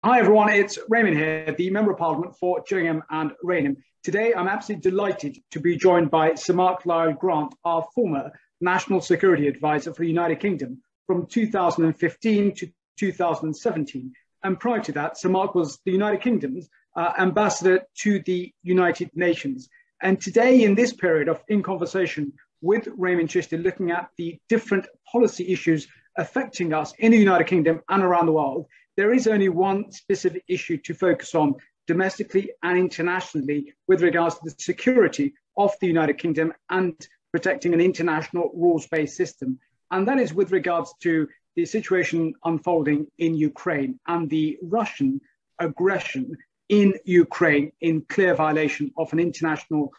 Hi everyone, it's Rehman here, the Member of Parliament for Gillingham and Rainham. Today I'm absolutely delighted to be joined by Sir Mark Lyall Grant, our former National Security Advisor for the United Kingdom from 2015 to 2017. And prior to that, Sir Mark was the United Kingdom's Ambassador to the United Nations. And today in this period of In Conversation with Rehman Chishti, looking at the different policy issues affecting us in the United Kingdom and around the world, there is only one specific issue to focus on domestically and internationally with regards to the security of the United Kingdom and protecting an international rules-based system. And that is with regards to the situation unfolding in Ukraine and the Russian aggression in Ukraine in clear violation of an international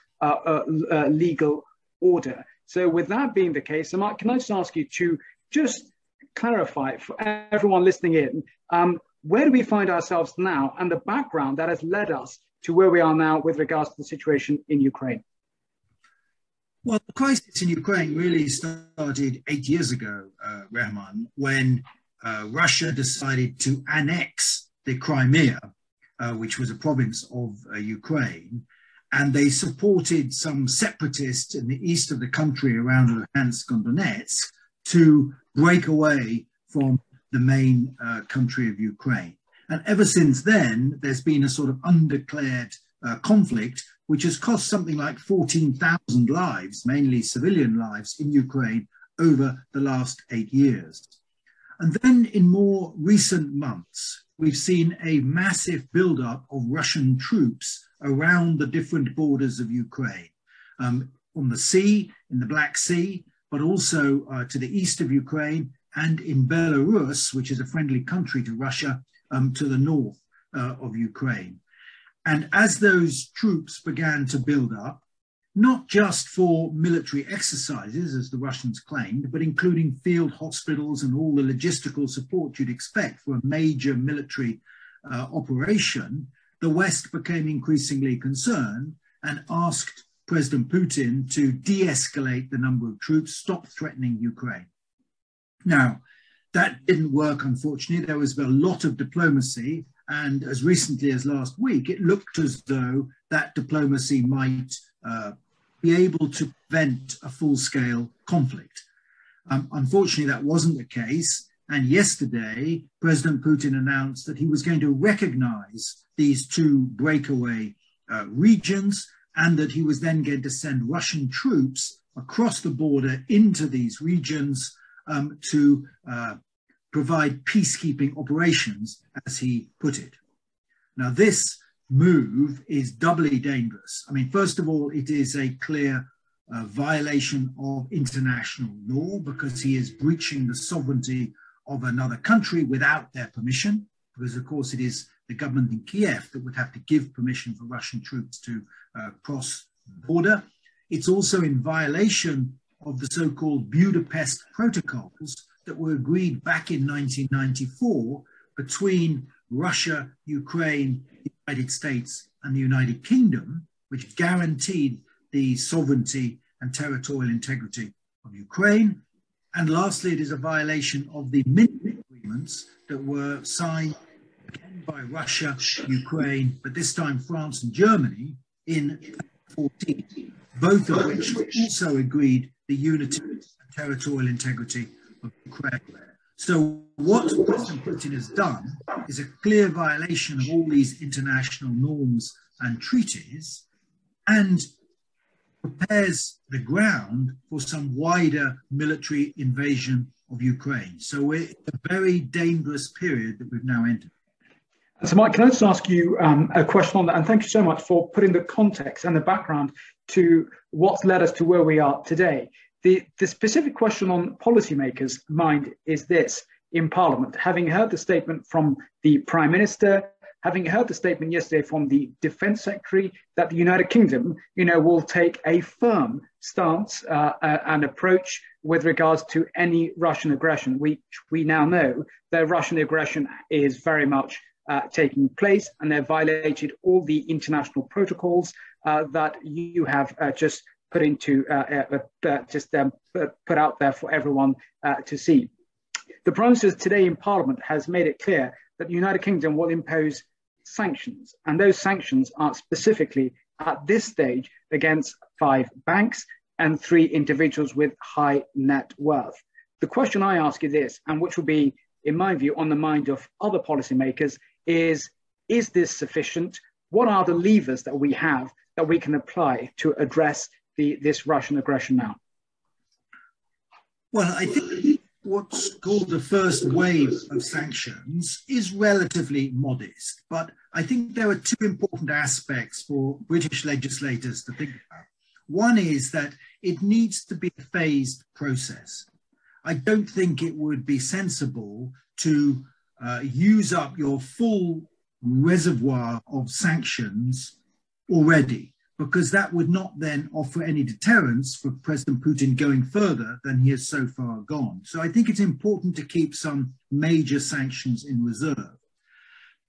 legal order. So with that being the case, Mark, can I just ask you to just clarify for everyone listening in, where do we find ourselves now and the background that has led us to where we are now with regards to the situation in Ukraine? Well, the crisis in Ukraine really started 8 years ago, Rehman, when Russia decided to annex the Crimea, which was a province of Ukraine, and they supported some separatists in the east of the country around Luhansk and Donetsk to break away from the main country of Ukraine. And ever since then, there's been a sort of undeclared conflict, which has cost something like 14,000 lives, mainly civilian lives, in Ukraine over the last 8 years. And then in more recent months, we've seen a massive buildup of Russian troops around the different borders of Ukraine, on the sea, in the Black Sea, but also to the east of Ukraine and in Belarus, which is a friendly country to Russia, to the north of Ukraine. And as those troops began to build up, not just for military exercises, as the Russians claimed, but including field hospitals and all the logistical support you'd expect for a major military operation, the West became increasingly concerned and asked President Putin to de-escalate the number of troops, stop threatening Ukraine. Now, that didn't work, unfortunately. There was a lot of diplomacy, and as recently as last week, it looked as though that diplomacy might be able to prevent a full-scale conflict. Unfortunately, that wasn't the case, and yesterday, President Putin announced that he was going to recognize these two breakaway regions, and that he was then going to send Russian troops across the border into these regions to provide peacekeeping operations, as he put it. Now, this move is doubly dangerous. I mean, first of all, it is a clear violation of international law because he is breaching the sovereignty of another country without their permission, because, of course, it is the government in Kiev that would have to give permission for Russian troops to cross the border. It's also in violation of the so-called Budapest Protocols that were agreed back in 1994 between Russia, Ukraine, the United States, and the United Kingdom, which guaranteed the sovereignty and territorial integrity of Ukraine. And lastly, it is a violation of the Minsk agreements that were signed again by Russia, Ukraine, but this time France and Germany in 2014, both of which also agreed the unity and territorial integrity of Ukraine. So what President Putin has done is a clear violation of all these international norms and treaties and prepares the ground for some wider military invasion of Ukraine. So we're in a very dangerous period that we've now entered. So Mike, can I just ask you a question on that? And thank you so much for putting the context and the background to what's led us to where we are today. The specific question on policymakers' mind is this in Parliament, having heard the statement from the Prime Minister, having heard the statement yesterday from the Defence Secretary that the United Kingdom, will take a firm stance and approach with regards to any Russian aggression. We now know that Russian aggression is very much taking place, and they've violated all the international protocols that you have just put into put out there for everyone to see. The Prime Minister today in Parliament has made it clear that the United Kingdom will impose sanctions, and those sanctions are specifically at this stage against 5 banks and 3 individuals with high net worth. The question I ask you this, and which will be, in my view, on the mind of other policymakers, is this sufficient? What are the levers that we have that we can apply to address this Russian aggression now? Well, I think what's called the first wave of sanctions is relatively modest, but I think there are 2 important aspects for British legislators to think about. One is that it needs to be a phased process. I don't think it would be sensible to use up your full reservoir of sanctions already, because that would not then offer any deterrence for President Putin going further than he has so far gone. So I think it's important to keep some major sanctions in reserve.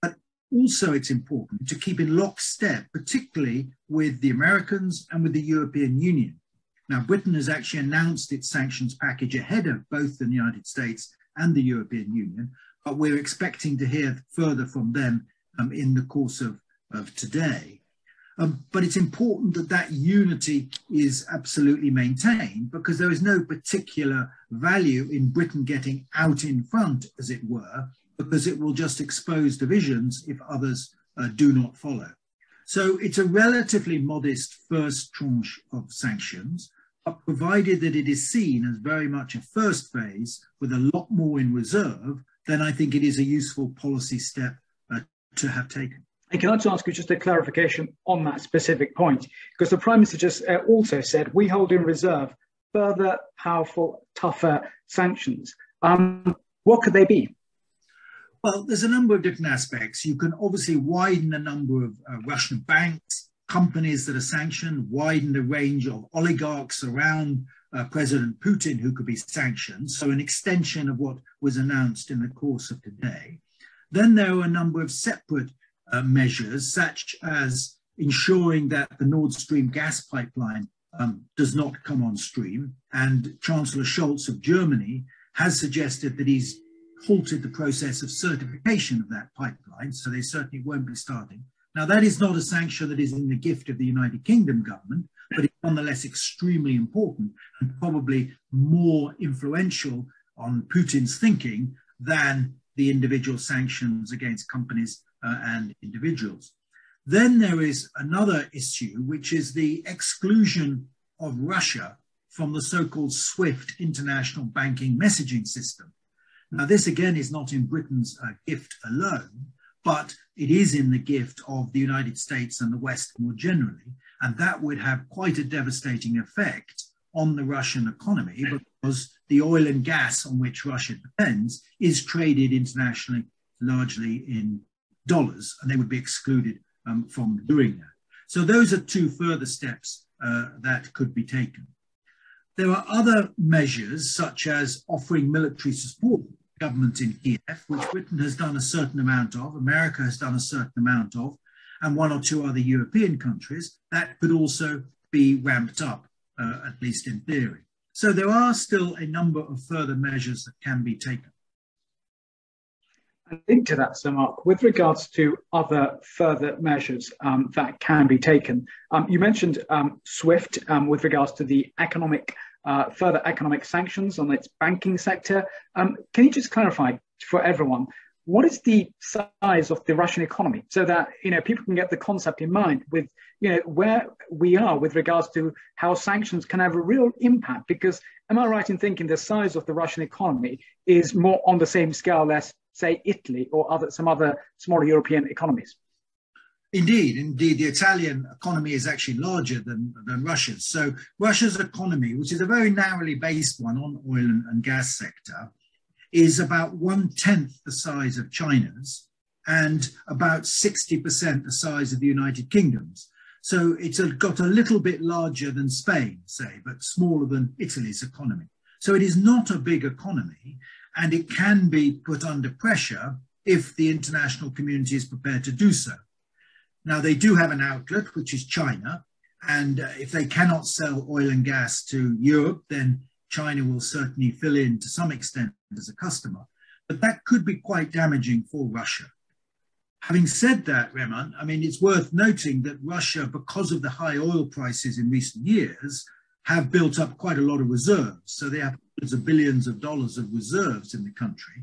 But also it's important to keep in lockstep, particularly with the Americans and with the European Union. Now, Britain has actually announced its sanctions package ahead of both the United States and the European Union, but we're expecting to hear further from them in the course of today. But it's important that that unity is absolutely maintained, because there is no particular value in Britain getting out in front, as it were, because it will just expose divisions if others do not follow. So it's a relatively modest first tranche of sanctions, but provided that it is seen as very much a first phase with a lot more in reserve, then I think it is a useful policy step to have taken. And can I just ask you just a clarification on that specific point? Because the Prime Minister just also said, we hold in reserve further powerful, tougher sanctions. What could they be? Well, there's a number of different aspects. You can obviously widen the number of Russian banks, companies that are sanctioned, widen the range of oligarchs around President Putin who could be sanctioned. So an extension of what was announced in the course of today. Then there are a number of separate measures, such as ensuring that the Nord Stream gas pipeline does not come on stream. And Chancellor Scholz of Germany has suggested that he's halted the process of certification of that pipeline, so they certainly won't be starting. Now, that is not a sanction that is in the gift of the United Kingdom government, but it's nonetheless extremely important and probably more influential on Putin's thinking than the individual sanctions against companies and individuals. Then there is another issue, which is the exclusion of Russia from the so-called SWIFT international banking messaging system. Now, this again is not in Britain's gift alone, but it is in the gift of the United States and the West more generally, and that would have quite a devastating effect on the Russian economy, because the oil and gas on which Russia depends is traded internationally largely in dollars, and they would be excluded from doing that. So those are 2 further steps that could be taken. There are other measures, such as offering military support to the government in Kiev, which Britain has done a certain amount of, America has done a certain amount of, and 1 or 2 other European countries. That could also be ramped up, at least in theory. So there are still a number of further measures that can be taken. And linked to that, Sir Mark, with regards to other further measures that can be taken, you mentioned SWIFT with regards to the further economic sanctions on its banking sector. Can you just clarify for everyone, what is the size of the Russian economy, so that people can get the concept in mind with where we are with regards to how sanctions can have a real impact? Because am I right in thinking the size of the Russian economy is more on the same scale as, say, Italy or some other smaller European economies? Indeed, the Italian economy is actually larger than Russia's. So Russia's economy, which is a very narrowly based one on oil and gas sector, is about 1/10 the size of China's and about 60% the size of the United Kingdom's. So it's got a little bit larger than Spain, say, but smaller than Italy's economy. So it is not a big economy, and it can be put under pressure if the international community is prepared to do so. Now, they do have an outlet, which is China, and if they cannot sell oil and gas to Europe, then China will certainly fill in to some extent as a customer. but that could be quite damaging for Russia. Having said that, Rehman, I mean, it's worth noting that Russia, because of the high oil prices in recent years, have built up quite a lot of reserves. So they have hundreds of billions of dollars of reserves in the country.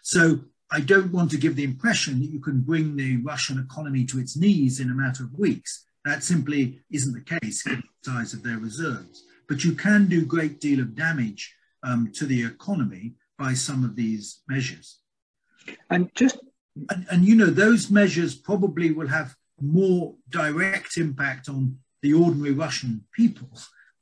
So I don't want to give the impression that you can bring the Russian economy to its knees in a matter of weeks. That simply isn't the case given the size of their reserves. But you can do a great deal of damage to the economy by some of these measures. And you know, those measures probably will have more direct impact on the ordinary Russian people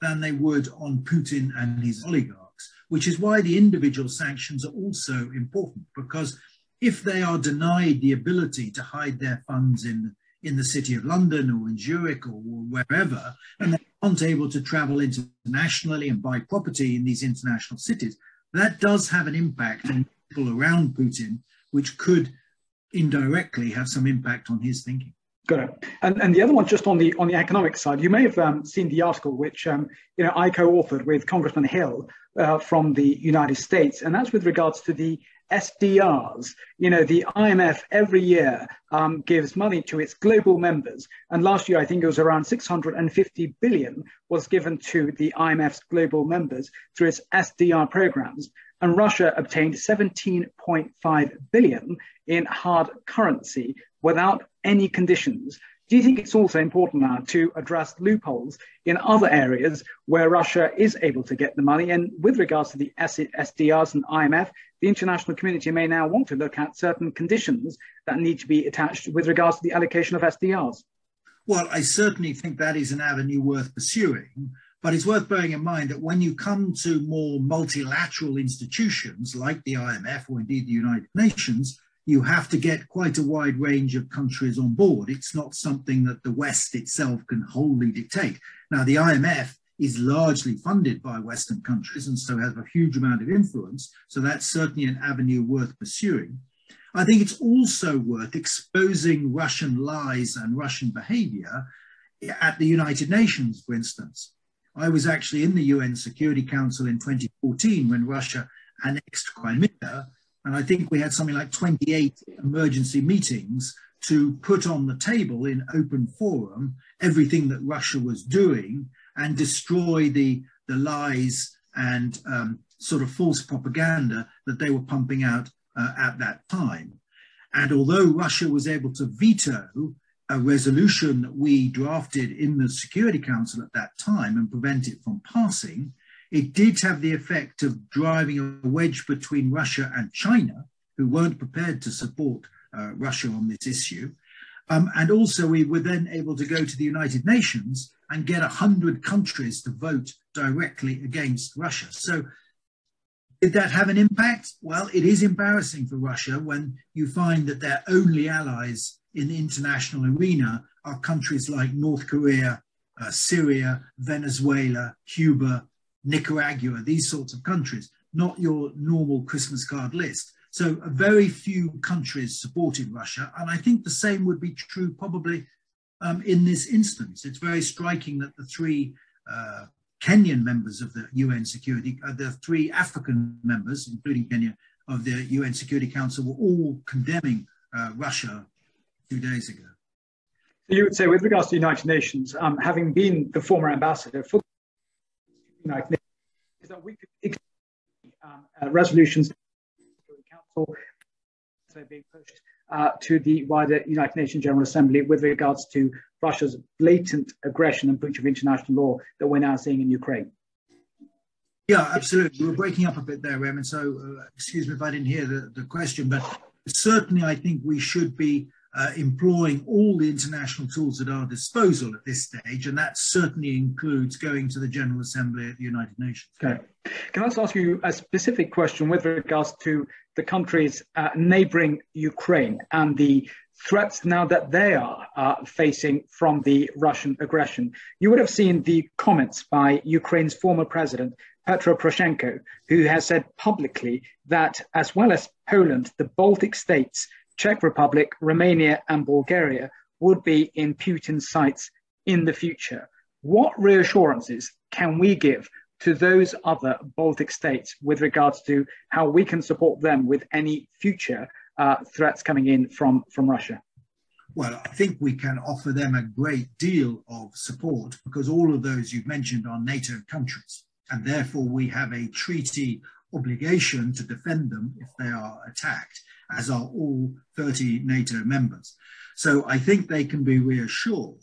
than they would on Putin and his oligarchs, which is why the individual sanctions are also important, because if they are denied the ability to hide their funds in the city of London or in Zurich or wherever, and they aren't able to travel internationally and buy property in these international cities, that does have an impact on people around Putin, which could indirectly have some impact on his thinking. Got it. And the other one, just on the economic side, you may have seen the article which I co-authored with Congressman Hill from the United States, and that's with regards to the SDRs. You know, the IMF every year gives money to its global members, and last year I think it was around 650 billion was given to the IMF's global members through its SDR programs, and Russia obtained 17.5 billion in hard currency without any conditions. Do you think it's also important now to address loopholes in other areas where Russia is able to get the money? And with regards to the SDRs and IMF, the international community may now want to look at certain conditions that need to be attached with regards to the allocation of SDRs. Well, I certainly think that is an avenue worth pursuing, but it's worth bearing in mind that when you come to more multilateral institutions like the IMF or indeed the United Nations, you have to get quite a wide range of countries on board. It's not something that the West itself can wholly dictate. Now, the IMF is largely funded by Western countries and so has a huge amount of influence. So that's certainly an avenue worth pursuing. I think it's also worth exposing Russian lies and Russian behavior at the United Nations, for instance. I was actually in the UN Security Council in 2014 when Russia annexed Crimea, and I think we had something like 28 emergency meetings to put on the table in open forum everything that Russia was doing and destroy the lies and sort of false propaganda that they were pumping out at that time. And although Russia was able to veto a resolution that we drafted in the Security Council at that time and prevent it from passing, it did have the effect of driving a wedge between Russia and China, who weren't prepared to support Russia on this issue. And also we were then able to go to the United Nations and get 100 countries to vote directly against Russia. So did that have an impact? Well, it is embarrassing for Russia when you find that their only allies in the international arena are countries like North Korea, Syria, Venezuela, Cuba, Nicaragua, these sorts of countries, not your normal Christmas card list. So very few countries supported Russia. And I think the same would be true probably in this instance. It's very striking that the three Kenyan members of the UN Security, the three African members, including Kenya, of the UN Security Council were all condemning Russia 2 days ago. So you would say with regards to the United Nations, having been the former ambassador for the United Nations, is that we could expect resolutions to the Council being pushed to the wider United Nations General Assembly with regards to Russia's blatant aggression and breach of international law that we're now seeing in Ukraine. Yeah, absolutely. We were breaking up a bit there, Rehman, so excuse me if I didn't hear the question, but certainly I think we should be employing all the international tools at our disposal at this stage, and that certainly includes going to the General Assembly at the United Nations. Okay. Can I just ask you a specific question with regards to the countries neighbouring Ukraine and the threats now that they are facing from the Russian aggression? You would have seen the comments by Ukraine's former president, Petro Poroshenko, who has said publicly that as well as Poland, the Baltic states, Czech Republic, Romania and Bulgaria would be in Putin's sights in the future. What reassurances can we give to those other Baltic states with regards to how we can support them with any future threats coming in from Russia? Well, I think we can offer them a great deal of support because all of those you've mentioned are NATO countries, and therefore we have a treaty obligation to defend them if they are attacked, as are all 30 NATO members. So I think they can be reassured,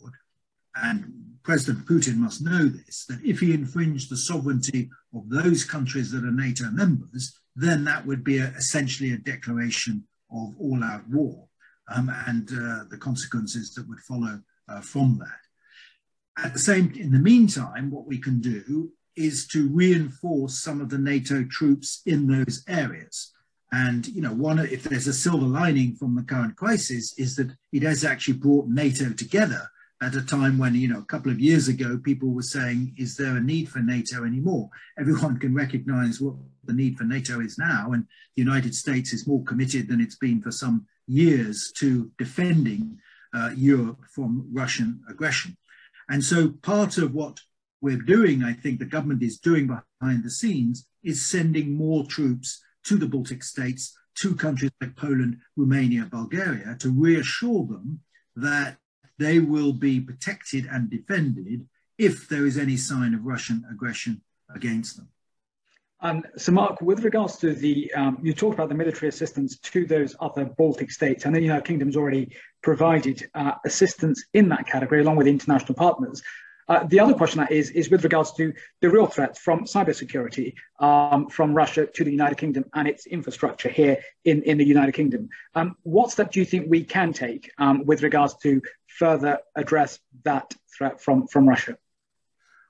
and President Putin must know this, that if he infringed the sovereignty of those countries that are NATO members, then that would be essentially a declaration of all-out war. And the consequences that would follow from that. In the meantime, what we can do is to reinforce some of the NATO troops in those areas. And, you know, if there's a silver lining from the current crisis is that it has actually brought NATO together at a time when, you know, a couple of years ago, people were saying, is there a need for NATO anymore? Everyone can recognize what the need for NATO is now. And the United States is more committed than it's been for some years to defending Europe from Russian aggression. And so part of what we're doing, I think the government is doing behind the scenes, is sending more troops to the Baltic states, to countries like Poland, Romania, Bulgaria, to reassure them that they will be protected and defended if there is any sign of Russian aggression against them. So, Mark, with regards to you talked about the military assistance to those other Baltic states, and the United Kingdom's already provided assistance in that category along with international partners. The other question is with regards to the real threats from cybersecurity from Russia to the United Kingdom and its infrastructure here in the United Kingdom. What step do you think we can take with regards to further address that threat from Russia?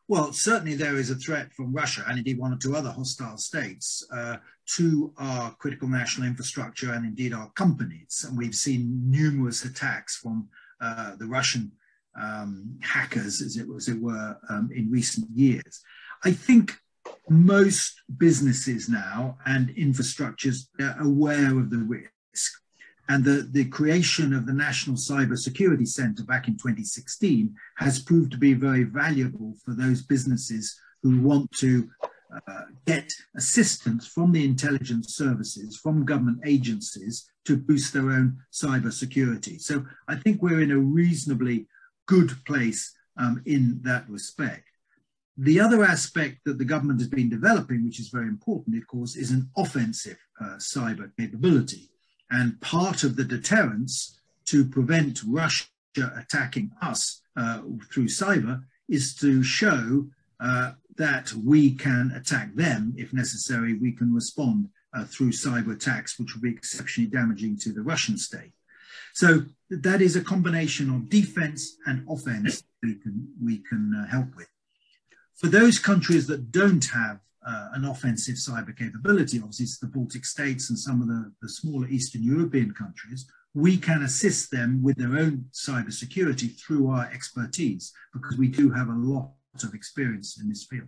Well, certainly there is a threat from Russia and indeed one or two other hostile states to our critical national infrastructure and indeed our companies. And we've seen numerous attacks from the Russian hackers, as it were, in recent years. I think most businesses now and infrastructures are aware of the risk. And the creation of the National Cyber Security Centre back in 2016 has proved to be very valuable for those businesses who want to get assistance from the intelligence services, from government agencies to boost their own cyber security. So I think we're in a reasonably good place in that respect. The other aspect that the government has been developing, which is very important, of course, is an offensive cyber capability. And part of the deterrence to prevent Russia attacking us through cyber is to show that we can attack them. If necessary, we can respond through cyber attacks, which will be exceptionally damaging to the Russian state. So that is a combination of defense and offense we can help with. For those countries that don't have an offensive cyber capability, obviously it's the Baltic states and some of the smaller Eastern European countries, we can assist them with their own cyber security through our expertise, because we do have a lot of experience in this field.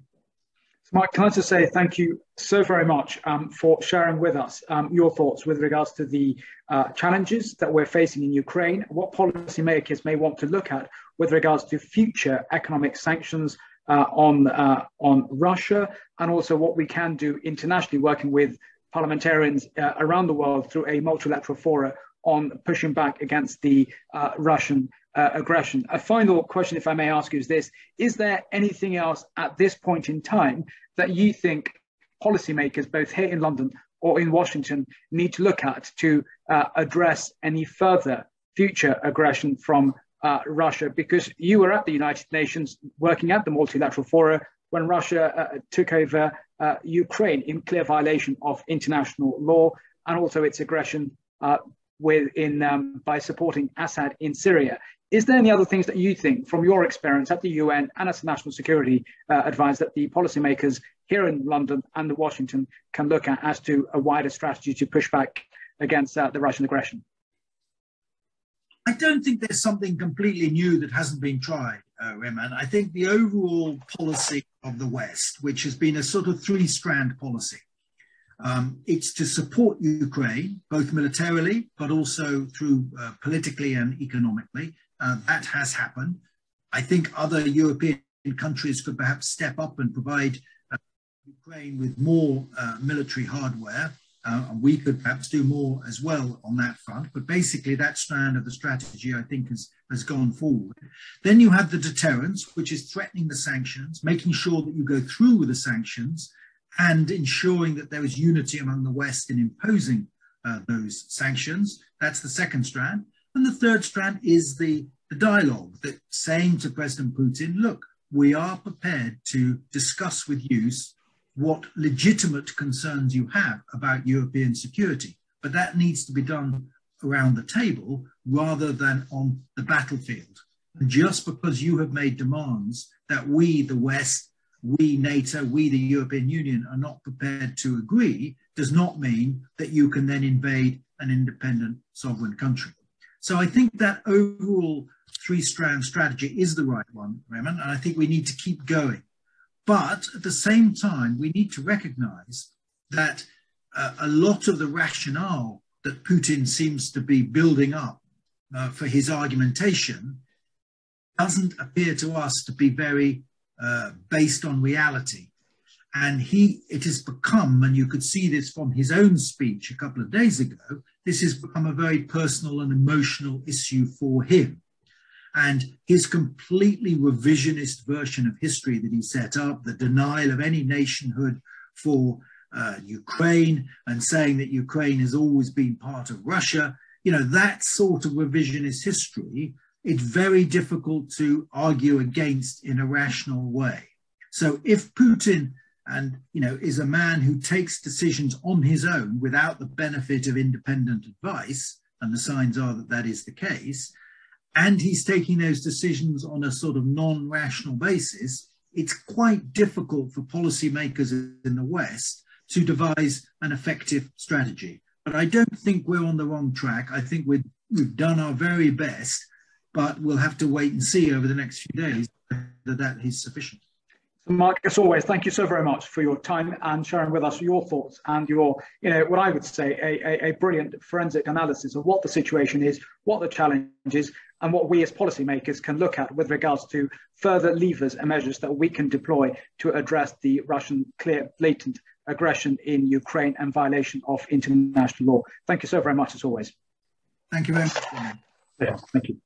So Mike, can I just say thank you so very much for sharing with us your thoughts with regards to the challenges that we're facing in Ukraine, what policymakers may want to look at with regards to future economic sanctions on Russia, and also what we can do internationally, working with parliamentarians around the world through a multilateral forum on pushing back against the Russian aggression. A final question, if I may ask you, is this: is there anything else at this point in time that you think policymakers, both here in London or in Washington, need to look at to address any further future aggression from Russia? Because you were at the United Nations working at the multilateral forum when Russia took over Ukraine in clear violation of international law, and also its aggression by supporting Assad in Syria. Is there any other things that you think, from your experience at the UN and as a national security advisor, that the policymakers here in London and Washington can look at as to a wider strategy to push back against the Russian aggression? I don't think there's something completely new that hasn't been tried, Rehman. I think the overall policy of the West, which has been a sort of three-strand policy, it's to support Ukraine, both militarily, but also through politically and economically. That has happened. I think other European countries could perhaps step up and provide Ukraine with more military hardware, and we could perhaps do more as well on that front. But basically, that strand of the strategy, I think, has gone forward. Then you have the deterrence, which is threatening the sanctions, making sure that you go through with the sanctions, and ensuring that there is unity among the West in imposing those sanctions. That's the second strand. And the third strand is the dialogue, that saying to President Putin, look, we are prepared to discuss with you what legitimate concerns you have about European security. But that needs to be done around the table rather than on the battlefield. And just because you have made demands that we, the West, we, NATO, we, the European Union, are not prepared to agree, does not mean that you can then invade an independent sovereign country. So I think that overall three-strand strategy is the right one, Rehman, and I think we need to keep going. But at the same time, we need to recognize that a lot of the rationale that Putin seems to be building up for his argumentation doesn't appear to us to be very based on reality. And it has become, and you could see this from his own speech a couple of days ago, this has become a very personal and emotional issue for him. And his completely revisionist version of history that he set up, the denial of any nationhood for Ukraine, and saying that Ukraine has always been part of Russia, you know, that sort of revisionist history, it's very difficult to argue against in a rational way. So if Putin is a man who takes decisions on his own without the benefit of independent advice, and the signs are that that is the case, and he's taking those decisions on a sort of non-rational basis, it's quite difficult for policymakers in the West to devise an effective strategy. But I don't think we're on the wrong track. I think we've done our very best, but we'll have to wait and see over the next few days whether that is sufficient. Mark, as always, thank you so very much for your time and sharing with us your thoughts and your, what I would say, a brilliant forensic analysis of what the situation is, what the challenge is, and what we as policymakers can look at with regards to further levers and measures that we can deploy to address the Russian clear, blatant aggression in Ukraine and violation of international law. Thank you so very much, as always. Thank you very much. Yeah, thank you.